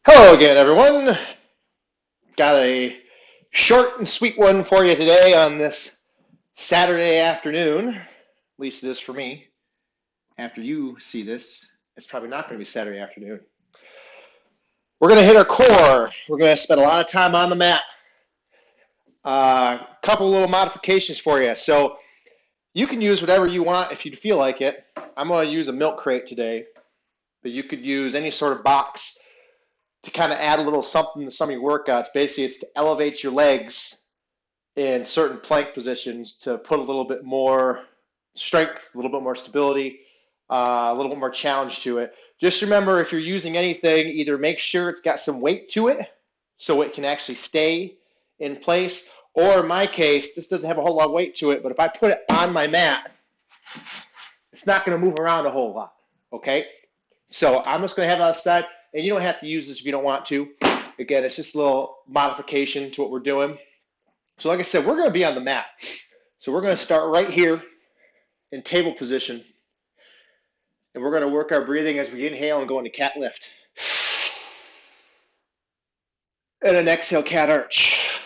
Hello again, everyone. Got a short and sweet one for you today on this Saturday afternoon. At least it is for me. After you see this, it's probably not going to be Saturday afternoon. We're going to hit our core. We're going to spend a lot of time on the mat. A couple little modifications for you. So you can use whatever you want if you feel like it. I'm going to use a milk crate today, but you could use any sort of box to kind of add a little something to some of your workouts. Basically, it's to elevate your legs in certain plank positions to put a little bit more strength, a little bit more stability, a little bit more challenge to it. Just remember, if you're using anything, either make sure it's got some weight to it so it can actually stay in place, or in my case, this doesn't have a whole lot of weight to it, but if I put it on my mat, it's not going to move around a whole lot, okay? So I'm just going to have it outside, and you don't have to use this if you don't want to. Again, it's just a little modification to what we're doing. So like I said, we're going to be on the mat. So we're going to start right here in table position. And we're going to work our breathing as we inhale and go into cat lift. And an exhale, cat arch.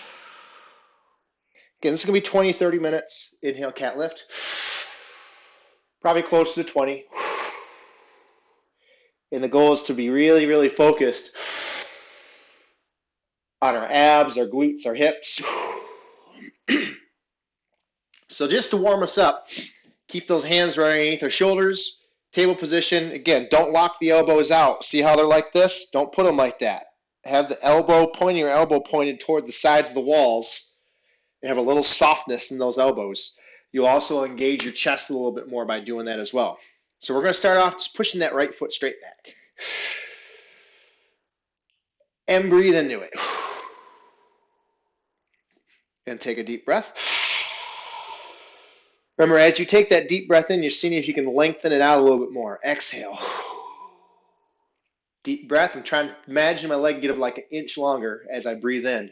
Again, this is going to be 20, 30 minutes. Inhale, cat lift. Probably close to 20. And the goal is to be really, really focused on our abs, our glutes, our hips. So just to warm us up, keep those hands right underneath our shoulders, table position. Again, don't lock the elbows out. See how they're like this? Don't put them like that. Have the elbow pointing, your elbow pointed toward the sides of the walls, and have a little softness in those elbows. You'll also engage your chest a little bit more by doing that as well. So we're going to start off just pushing that right foot straight back. And breathe into it. And take a deep breath. Remember, as you take that deep breath in, you're seeing if you can lengthen it out a little bit more. Exhale. Deep breath. I'm trying to imagine my leg get up like an inch longer as I breathe in.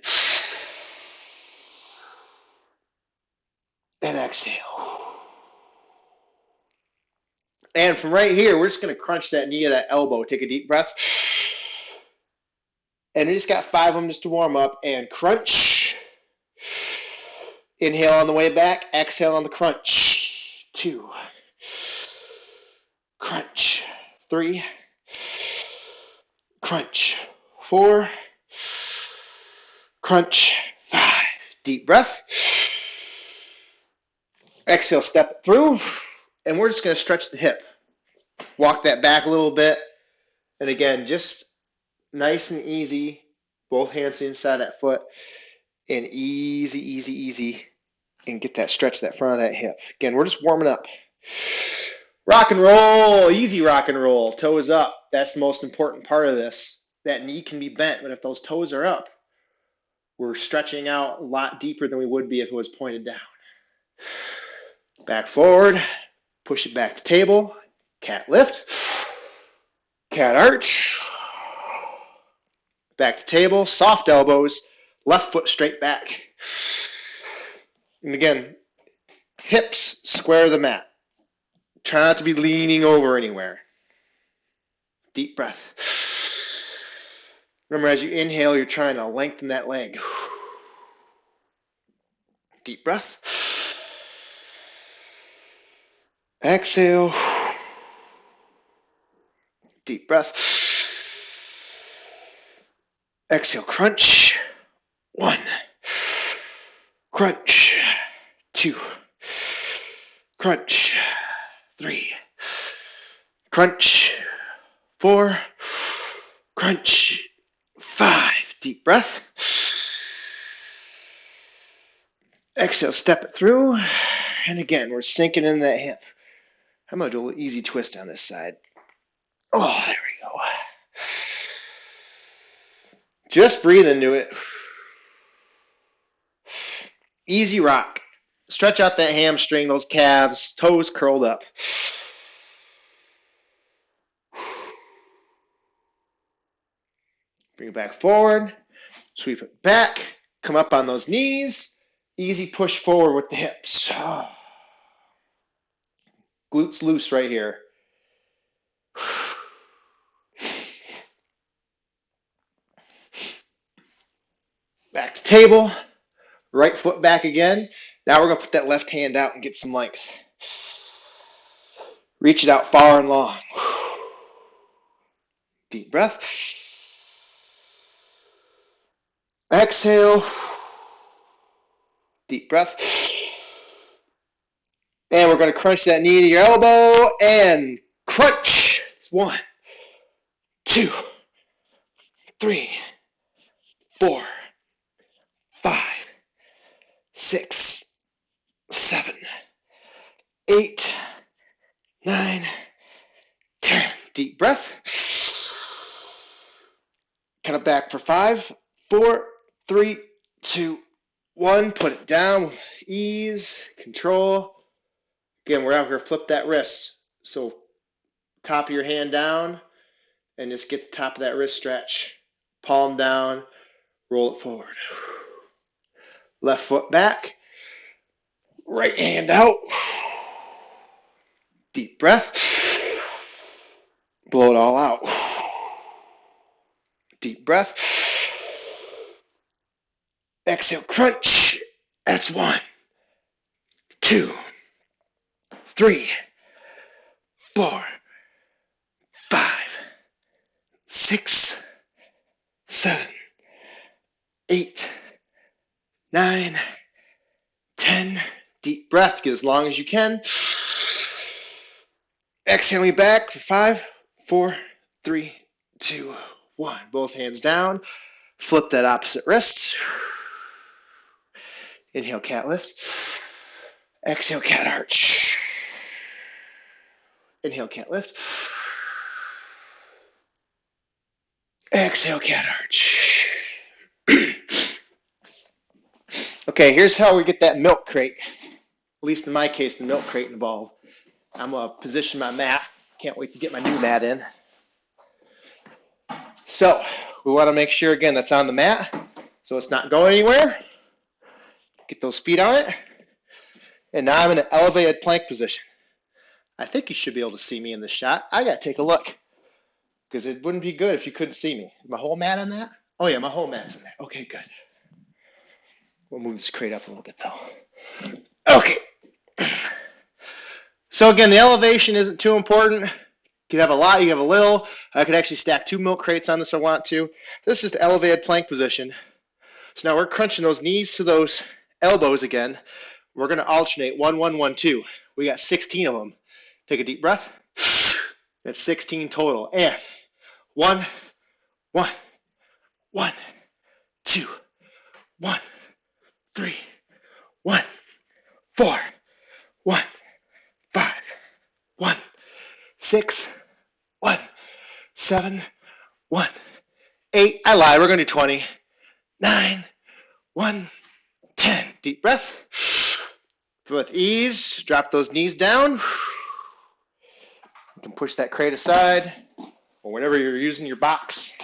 And exhale. And from right here, we're just going to crunch that knee or that elbow. Take a deep breath. And we just got 5 of them just to warm up. And crunch. Inhale on the way back. Exhale on the crunch. 2. Crunch. 3. Crunch. 4. Crunch. 5. Deep breath. Exhale, step it through. And we're just going to stretch the hip. Walk that back a little bit. And again, just nice and easy. Both hands inside that foot. And easy, easy, easy. And get that stretch, that front of that hip. Again, we're just warming up. Rock and roll. Easy rock and roll. Toes up. That's the most important part of this. That knee can be bent, but if those toes are up, we're stretching out a lot deeper than we would be if it was pointed down. Back forward. Push it back to table. Cat lift. Cat arch. Back to table. Soft elbows. Left foot straight back. And again, hips square the mat. Try not to be leaning over anywhere. Deep breath. Remember, as you inhale, you're trying to lengthen that leg. Deep breath. Exhale. Deep breath. Exhale, crunch. 1. Crunch. 2. Crunch. 3. Crunch. 4. Crunch. 5. Deep breath. Exhale, step it through. And again, we're sinking into that hip. I'm going to do a little easy twist on this side. Oh, there we go. Just breathe into it. Easy rock. Stretch out that hamstring, those calves, toes curled up. Bring it back forward. Sweep it back. Come up on those knees. Easy push forward with the hips. Glutes loose right here. Back to table. Right foot back again. Now we're going to put that left hand out and get some length. Reach it out far and long. Deep breath. Exhale. Deep breath. And we're going to crunch that knee to your elbow and crunch. 1, 2, 3, 4, 5, 6, 7, 8, 9, 10. Deep breath. Cut it back for 5, 4, 3, 2, 1. Put it down with ease, control. Again, we're out here, flip that wrist. So top of your hand down and just get the top of that wrist stretch. Palm down, roll it forward. Left foot back, right hand out. Deep breath. Blow it all out. Deep breath. Exhale, crunch. That's 1, 2, 3, 4, 5, 6, 7, 8, 9, 10. Deep breath. Get as long as you can. Exhaling back for 5, 4, 3, 2, 1. Both hands down. Flip that opposite wrist. Inhale, cat lift. Exhale, cat arch. Inhale, cat lift. Exhale, cat arch. Okay, here's how we get that milk crate. At least in my case, the milk crate involved. I'm going to position my mat. Can't wait to get my new mat in. So we want to make sure, again, that's on the mat so it's not going anywhere. Get those feet on it. And now I'm in an elevated plank position. I think you should be able to see me in this shot. I got to take a look because it wouldn't be good if you couldn't see me. My whole mat on that? Oh, yeah, my whole mat's in there. Okay, good. We'll move this crate up a little bit, though. Okay. So, again, the elevation isn't too important. You can have a lot, you have a little. I could actually stack 2 milk crates on this if I want to. This is the elevated plank position. So now we're crunching those knees to those elbows again. We're going to alternate 1, 1, 1, 2. We got 16 of them. Take a deep breath. That's 16 total. And 1, 1, 1, 2, 1, 3, 1, 4, 1, 5, 1, 6, 1, 7, 1, 8. I lied. We're going to do 20. 9, 1, 10. Deep breath. With ease, drop those knees down. You can push that crate aside or whatever you're using your box.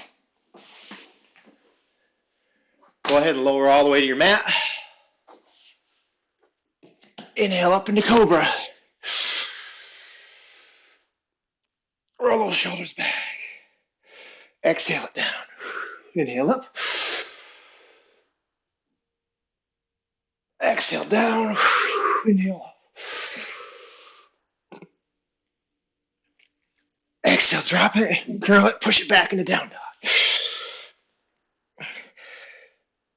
Go ahead and lower all the way to your mat. Inhale up into cobra. Roll those shoulders back. Exhale it down. Inhale up. Exhale down. Inhale up. Exhale, drop it, curl it, push it back into down dog.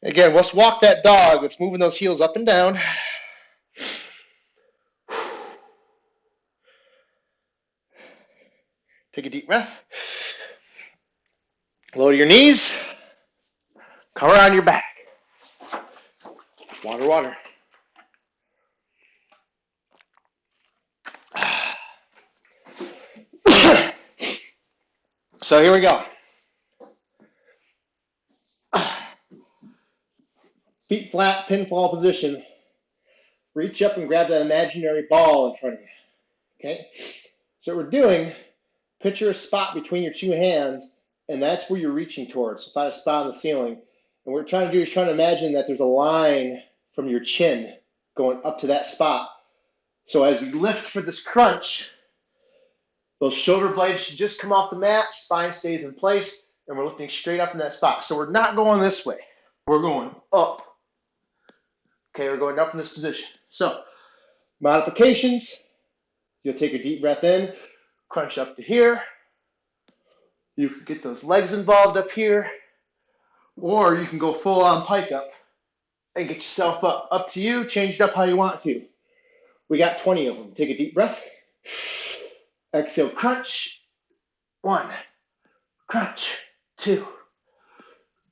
Again, let's walk that dog. Let's moving those heels up and down. Take a deep breath. Lower your knees. Come around your back. Water, water. So here we go. Feet flat, pinfall position. Reach up and grab that imaginary ball in front of you. Okay? So what we're doing, picture a spot between your 2 hands, and that's where you're reaching towards. Find a spot on the ceiling. And what we're trying to do is trying to imagine that there's a line from your chin going up to that spot. So as you lift for this crunch, those shoulder blades should just come off the mat, spine stays in place, and we're lifting straight up in that spot. So we're not going this way. we're going up. Okay, we're going up in this position. So, modifications, you'll take a deep breath in, crunch up to here. You can get those legs involved up here, or you can go full on pike up and get yourself up. Up to you, change it up how you want to. We got 20 of them. Take a deep breath. Exhale, crunch. 1, crunch. 2,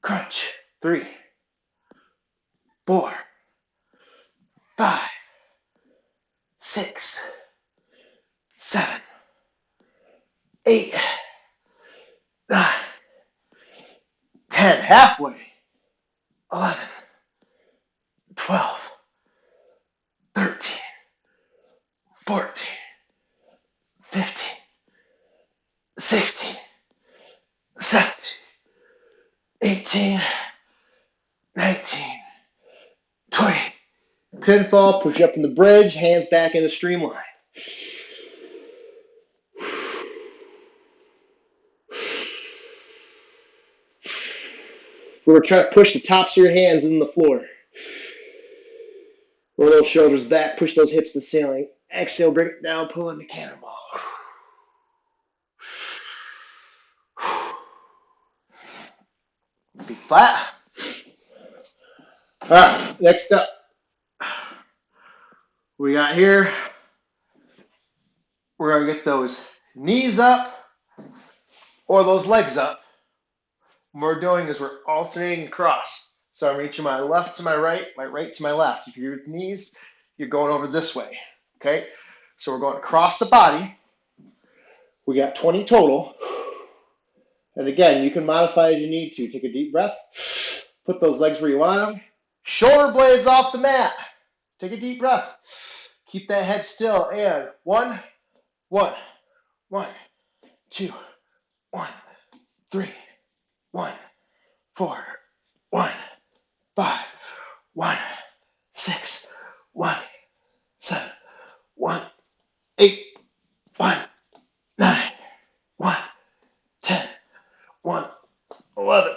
crunch. 3, 4, 5, 6, 7, 8, 9, 10. Halfway. 11, 12, 13, 14, 15, 16, 17, 18, 19, 20. Pinfall, push up in the bridge, hands back in the streamline. We're going to try to push the tops of your hands in the floor. Roll those shoulders back, push those hips to the ceiling. Exhale, bring it down, pull in the cannonball. Feet flat. All right, next up, we got here, we're going to get those knees up or those legs up. What we're doing is we're alternating across. So I'm reaching my left to my right to my left. If you're with knees, you're going over this way. Okay? So we're going across the body. We got 20 total. And again, you can modify as you need to. Take a deep breath. Put those legs where you want them. Shoulder blades off the mat. Take a deep breath. Keep that head still. And 1, 1, 1, 2, 1, 3, 1, 4, 1, 5, 1, 6, 1, 7, 1, 8, 1, 9, 1, 10, 1, 11,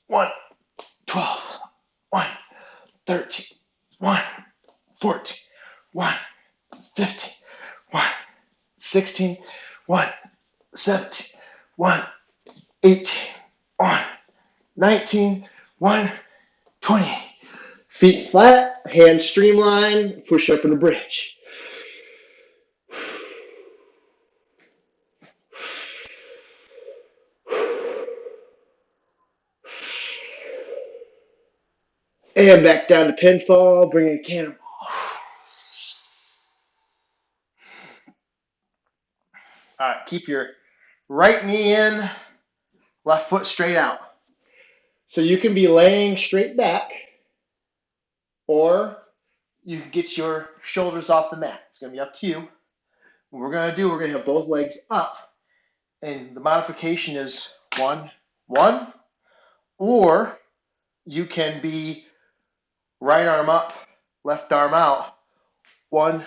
1, 12, 1, 13, 1, 14, 1, 15, 1, 16, 1, 17, 1, 18, 1, 19, 1, 20. Feet flat, hands streamline, push up in the bridge. And back down to pinfall, bring in cannonball. All right, keep your right knee in, left foot straight out. So you can be laying straight back, or you can get your shoulders off the mat. It's going to be up to you. What we're going to do, we're going to have both legs up, and the modification is 1, 1, or you can be right arm up, left arm out, 1,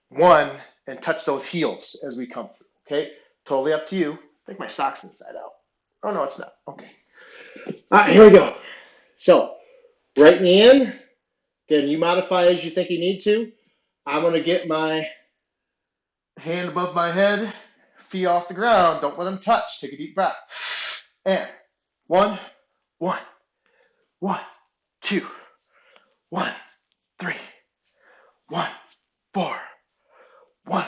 1, and touch those heels as we come through, okay? Totally up to you. I think my sock's inside out. Oh, no, it's not. Okay. All right, here we go. So, right knee in. Again, you modify as you think you need to. I'm going to get my hand above my head, feet off the ground. Don't let them touch. Take a deep breath. And 1, 1, 1, 2, 1, 3, 1, 4, 1,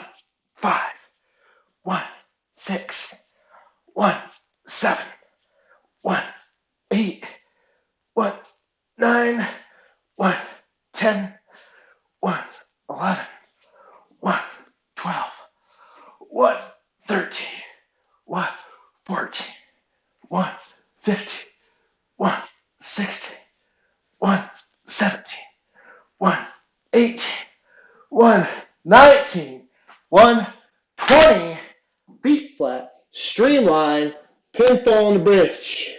5, 1, 6, 1, 7, 1, 8, 1, 9, 1, 10, 1, 11, 1, 12, 1, 13, 1, 14, 1, 15, 1, 16, 1, 17, 1, 18, 1, 19, 1, 20, feet flat, streamline, pinfall on the bridge.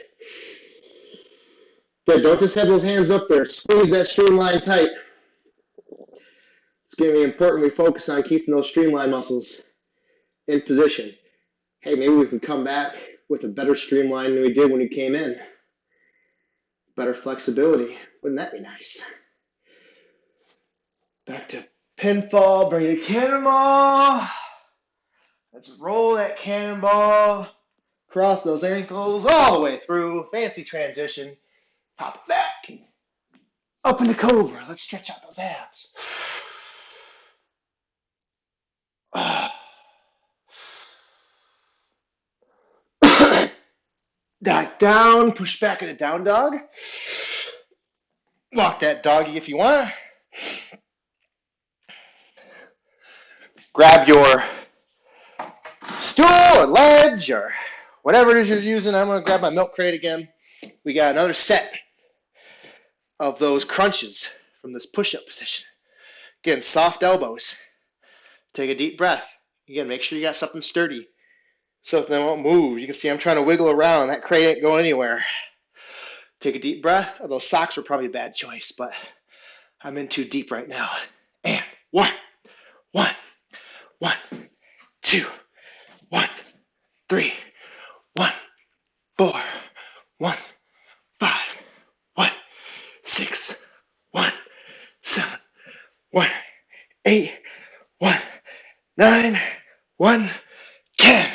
Good, don't just have those hands up there. Squeeze that streamline tight. It's going to be important we focus on keeping those streamline muscles in position. Hey, maybe we can come back with a better streamline than we did when we came in. Better flexibility. Wouldn't that be nice? Back to pinfall. Bring the cannonball. Let's roll that cannonball. Cross those ankles all the way through. Fancy transition. Pop it back. Up into cobra. Let's stretch out those abs. Back down. Push back into down dog. Walk that doggy if you want. Grab your stool or ledge or whatever it is you're using. I'm going to grab my milk crate again. We got another set of those crunches from this push-up position. Again, soft elbows. Take a deep breath. Again, make sure you got something sturdy so they won't move. You can see I'm trying to wiggle around. That crate ain't going anywhere. Take a deep breath. Those socks were probably a bad choice, but I'm in too deep right now. And 1, 2, 1, 3, 1, 4, 1, 5, 1, 6, 1, 7, 1, 8, 1, 9, 1, 10.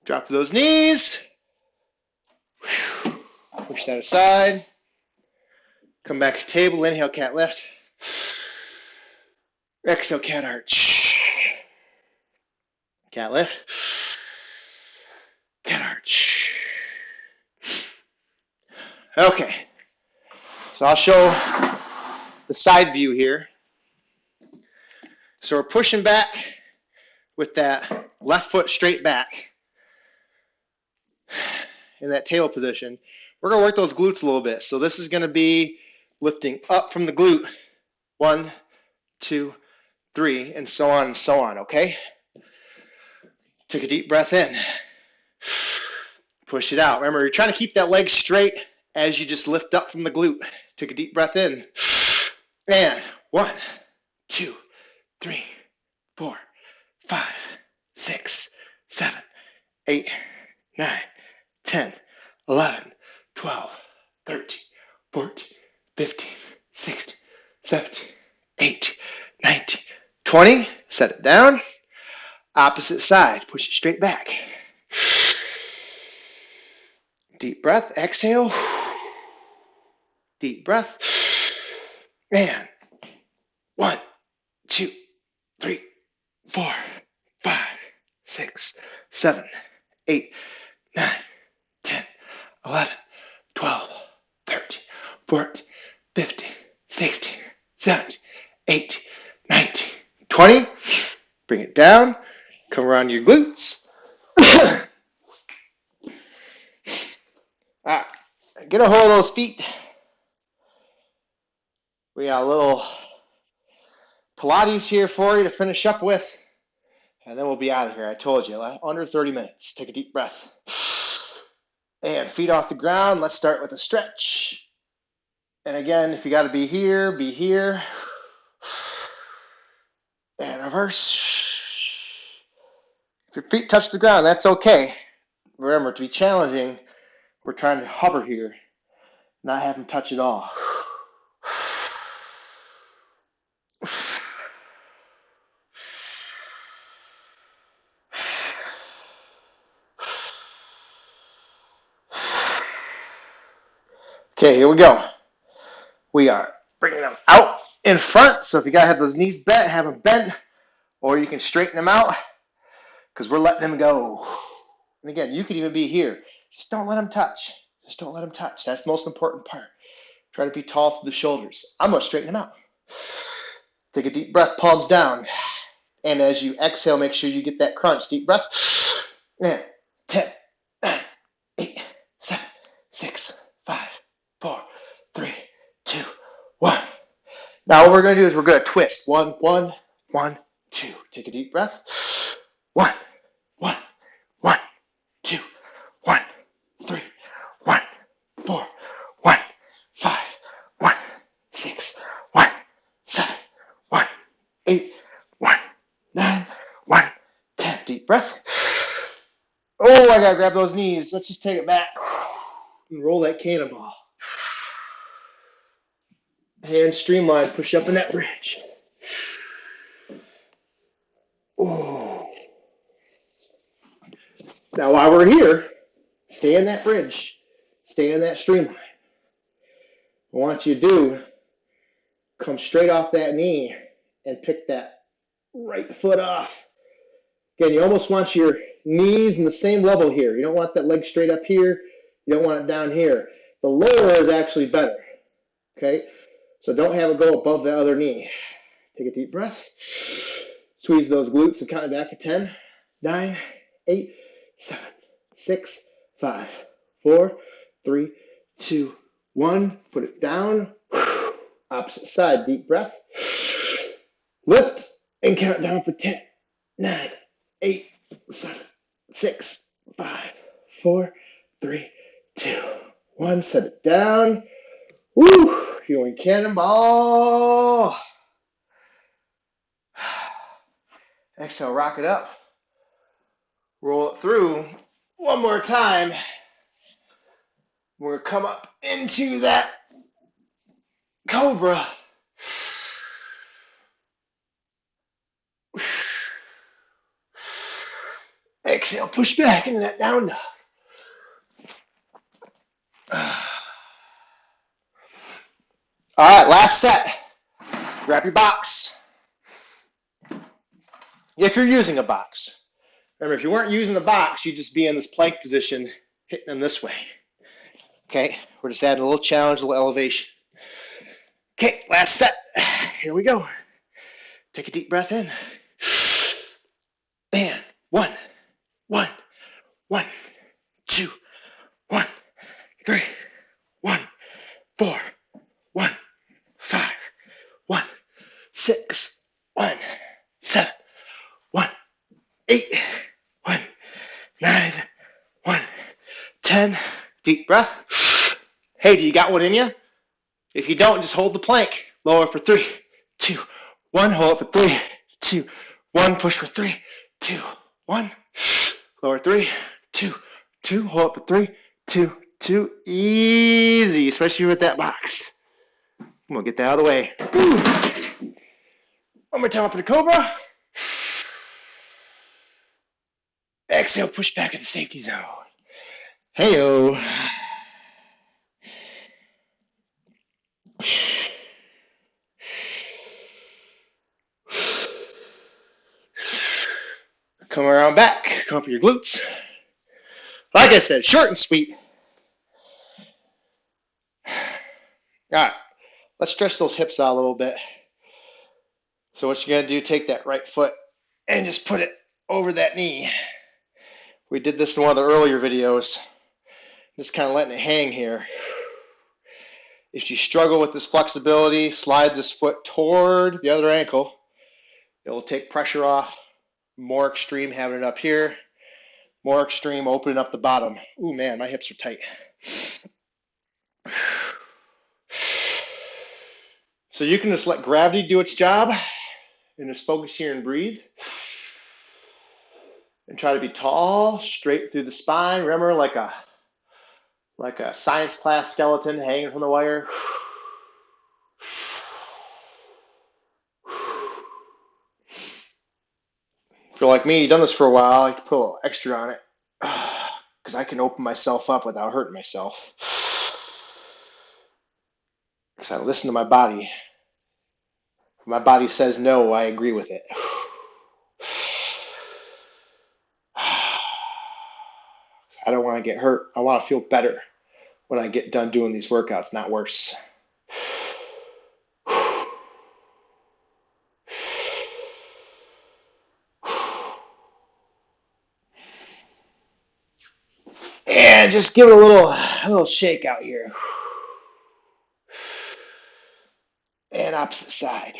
Drop to those knees. Push that aside. Come back to table. Inhale, cat lift. Exhale, cat arch. Cat lift. Cat arch. Okay. So I'll show the side view here. So we're pushing back with that left foot straight back in that table position. We're going to work those glutes a little bit. So this is going to be lifting up from the glute. 1, 2, 3, and so on, okay? Take a deep breath in. Push it out. Remember, you're trying to keep that leg straight as you just lift up from the glute. Take a deep breath in. And 1, 2, 3, 4, 5, 6, 7, 8, 9, 10, 11, 12, 13, 14, 15, 16, 17, 18, 19, 20. Set it down. Opposite side. Push it straight back. Deep breath. Exhale. Deep breath. And 1, 2, 3, 4, 5, 6, 7, 8, 9, 10, 11, 12, 13, 14, 15, 16, 17, 18, 19, 20. Bring it down. Come around your glutes. All right. Get a hold of those feet. We got a little Pilates here for you to finish up with. And then we'll be out of here. I told you, under 30 minutes. Take a deep breath. And feet off the ground. Let's start with a stretch. And again, if you got to be here, be here. And reverse. If your feet touch the ground, that's okay. Remember, to be challenging, we're trying to hover here, not have them touch at all. Okay, here we go. We are bringing them out in front. So if you got to have those knees bent, have them bent, or you can straighten them out because we're letting them go. And again, you could even be here. Just don't let them touch. Just don't let them touch. That's the most important part. Try to be tall through the shoulders. I'm going to straighten them out. Take a deep breath, palms down. And as you exhale, make sure you get that crunch. Deep breath. And 10, 9, 8, 7, 6, 5, 4, 3, 2, 1. Now what we're going to do is we're going to twist. 1, 1, 1, 2. Take a deep breath. 1, 1, 1, 2, 1, 3, 1, 4, 1, 5, 1, 6, 1, 7, 1, 8, 1, 9, 1, 10. Deep breath. Oh, I got to grab those knees. Let's just take it back and roll that cannonball. Hand streamline, push up in that bridge. Ooh. Now while we're here, stay in that bridge. Stay in that streamline. I want you to do, come straight off that knee and pick that right foot off. Again, you almost want your knees in the same level here. You don't want that leg straight up here. You don't want it down here. The lower is actually better. Okay? So don't have it go above the other knee. Take a deep breath. Squeeze those glutes and count it back at 10, 9, 8, 7, 6, 5, 4, 3, 2, 1. Put it down. Opposite side. Deep breath. Lift and count down for 10, 9, 8, 7, 6, 5, 4, 3, 2, 1. Set it down. Woo! Feeling cannonball. Exhale, rock it up. Roll it through one more time. We're going to come up into that cobra. Exhale, push back into that down dog. All right, last set. Grab your box. If you're using a box. Remember, if you weren't using a box, you'd just be in this plank position, hitting them this way. Okay, we're just adding a little challenge, a little elevation. Okay, last set. Here we go. Take a deep breath in. And 1, 1, 1, 2, 1, 3, 1, 4, 1, 5, 1, 6, 1, 7, 1, 8, 1, 9, 1, 10. Deep breath. Hey, do you got one in you? If you don't, just hold the plank. Lower for 3, 2, 1. Hold it for 3, 2, 1. Push for 3, 2, 1. Lower 3, 2, 2. Hold it for 3, 2, 2. Easy, especially with that box. I'm going to get that out of the way. One more time up in the cobra. Exhale, push back in the safety zone. Hey-o. Come around back, come up your glutes. Like I said, short and sweet. All right, let's stretch those hips out a little bit. So what you're gonna do, take that right foot and just put it over that knee. We did this in one of the earlier videos. Just kind of letting it hang here. If you struggle with this flexibility, slide this foot toward the other ankle. It will take pressure off. More extreme having it up here. More extreme opening up the bottom. Ooh, man, my hips are tight. So you can just let gravity do its job and just focus here and breathe. And try to be tall, straight through the spine. Remember, like a science class skeleton hanging from the wire. If you're like me, you've done this for a while, I like to put a little extra on it because I can open myself up without hurting myself. Because I listen to my body. If my body says no, I agree with it. I don't want to get hurt. I want to feel better when I get done doing these workouts, not worse. And just give it a little shake out here. And opposite side.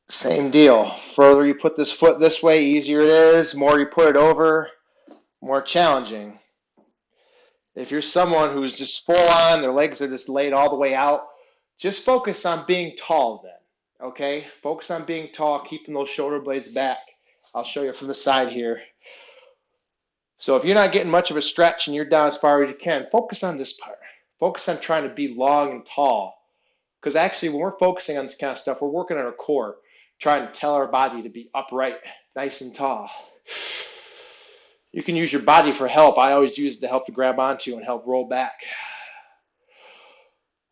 Same deal. Further you put this foot this way, easier it is. More you put it over, more challenging. If you're someone who's just full on, their legs are just laid all the way out, just focus on being tall then, okay? Focus on being tall, keeping those shoulder blades back. I'll show you from the side here. So if you're not getting much of a stretch and you're down as far as you can, focus on this part. Focus on trying to be long and tall. Because actually, when we're focusing on this kind of stuff, we're working on our core, trying to tell our body to be upright, nice and tall. You can use your body for help. I always use it to help to grab onto and help roll back.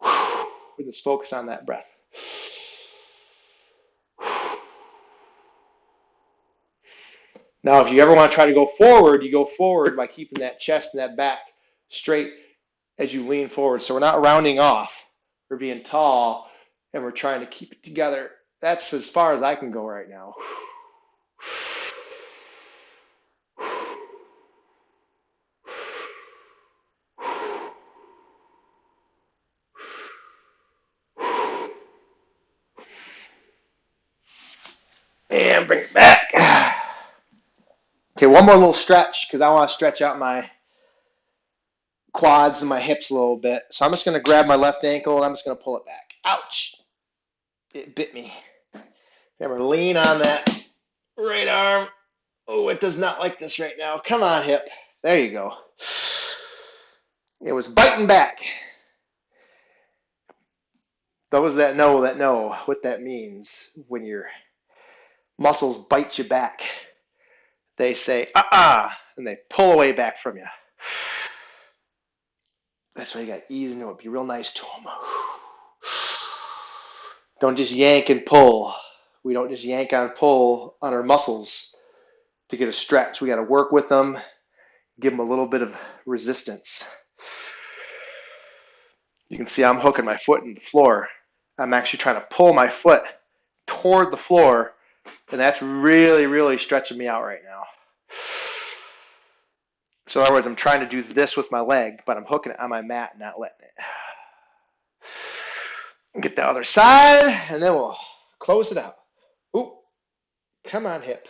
And just focus on that breath. Now, if you ever want to try to go forward, you go forward by keeping that chest and that back straight as you lean forward. So we're not rounding off. We're being tall, and we're trying to keep it together. That's as far as I can go right now. And bring it back. Okay, one more little stretch because I want to stretch out my quads and my hips a little bit. So I'm just going to grab my left ankle and I'm just going to pull it back. Ouch. It bit me. Remember, lean on that right arm. Oh, it does not like this right now. Come on, hip. There you go. It was biting back. Those that know what that means when your muscles bite you back. They say, and they pull away back from you. That's why you got to ease into it. Be real nice to them. Don't just yank and pull. We don't just yank and pull on our muscles to get a stretch. We got to work with them, give them a little bit of resistance. You can see I'm hooking my foot in the floor. I'm actually trying to pull my foot toward the floor, and that's really, really stretching me out right now. So in other words, I'm trying to do this with my leg, but I'm hooking it on my mat and not letting it. Get the other side, and then we'll close it out. Ooh, come on, hip.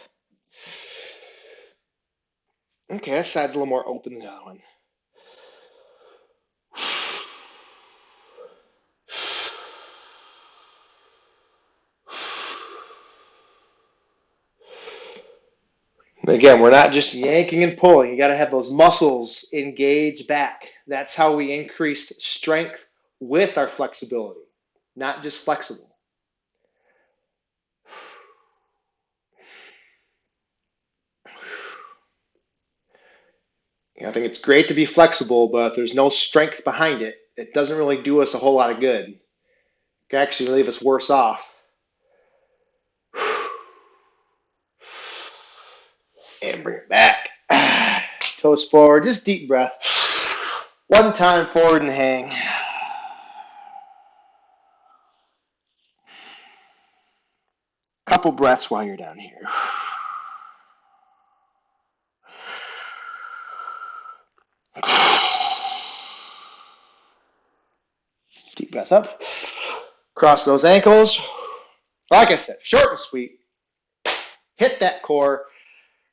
Okay, that side's a little more open than the other one. Again, we're not just yanking and pulling. You got to have those muscles engage back. That's how we increase strength with our flexibility, not just flexible. I think it's great to be flexible, but if there's no strength behind it, it doesn't really do us a whole lot of good. It can actually leave us worse off. And bring it back. Toes forward, just deep breath. One time forward and hang. Couple breaths while you're down here. Deep breath up. Cross those ankles. Like I said, short and sweet. Hit that core.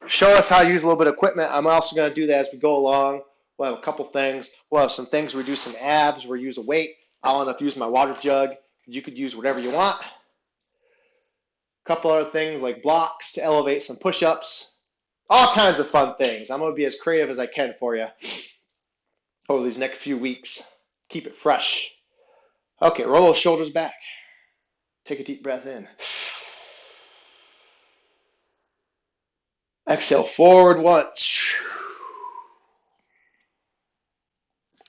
Show us how to use a little bit of equipment. I'm also going to do that as we go along. We'll have a couple things. We'll have some things where we do some abs, where we use a weight. I'll end up using my water jug. You could use whatever you want. A couple other things like blocks to elevate some push-ups. All kinds of fun things. I'm going to be as creative as I can for you over these next few weeks. Keep it fresh. Okay, roll those shoulders back. Take a deep breath in. Exhale forward once.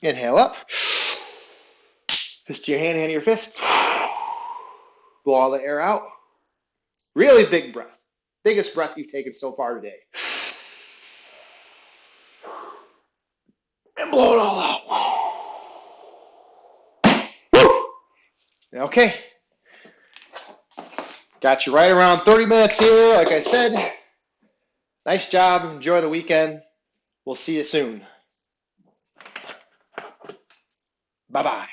Inhale up. Fist to your hand to your fist. Blow all the air out. Really big breath. Biggest breath you've taken so far today. And blow it all out. Okay. Got you right around 30 minutes here, like I said. Nice job. Enjoy the weekend. We'll see you soon. Bye-bye.